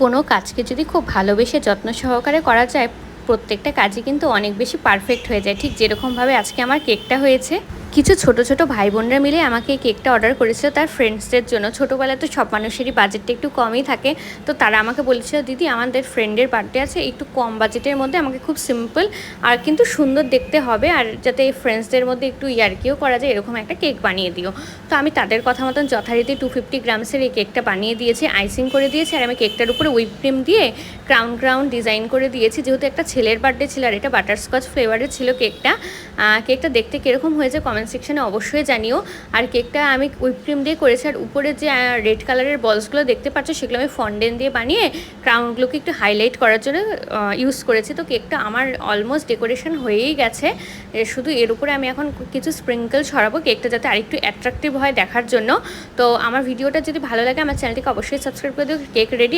কোনো কাজকে যদি খুব ভালোবেসে যত্ন সহকারে করা যায়, প্রত্যেকটা কাজই কিন্তু অনেক বেশি পারফেক্ট হয়ে যায়। ঠিক যেরকমভাবে আজকে আমার কেকটা হয়েছে। কিছু ছোট ছোট ভাই বোনরা মিলে আমাকে এই কেকটা অর্ডার করেছিল তার ফ্রেন্ডসদের জন্য। ছোটোবেলায় তো সব মানুষেরই বাজেটটা একটু কমই থাকে, তো তারা আমাকে বলেছিল, দিদি আমাদের ফ্রেন্ডের বার্থডে আছে, একটু কম বাজেটের মধ্যে আমাকে খুব সিম্পল আর কিন্তু সুন্দর দেখতে হবে, আর যাতে এই ফ্রেন্ডসদের মধ্যে একটু ইয়ার্কিও করা যায় এরকম একটা কেক বানিয়ে দিও। তো আমি তাদের কথা মতন যথারীতি 250 গ্রামসের এই কেকটা বানিয়ে দিয়েছি, আইসিং করে দিয়েছি, আর আমি কেকটার উপরে হুইপ ক্রিম দিয়ে ক্রাউন ডিজাইন করে দিয়েছি। যেহেতু একটা ছেলের বার্থডে ছিল আর এটা বাটারস্কচ ফ্লেভারের ছিল কেকটা। কেকটা দেখতে কীরকম হয়েছে কমেন্ট সেকশানে অবশ্যই জানিও। আর কেকটা আমি হুইপ ক্রিম দিয়ে করেছি, আর উপরে যে রেড কালারের বলসগুলো দেখতে পাচ্ছ সেগুলো আমি ফন্ডেন্ট দিয়ে বানিয়ে ক্রাউনগুলোকে একটু হাইলাইট করার জন্য ইউজ করেছি। তো কেকটা আমার অলমোস্ট ডেকোরেশন হয়েই গেছে, শুধু এর উপরে আমি এখন কিছু স্প্রিঙ্কেল ছড়াবো কেকটা যাতে আরেকটু অ্যাট্রাকটিভ হয় দেখার জন্য। তো আমার ভিডিওটা যদি ভালো লাগে আমার চ্যানেলটিকে অবশ্যই সাবস্ক্রাইব করে দিও। Cake ready.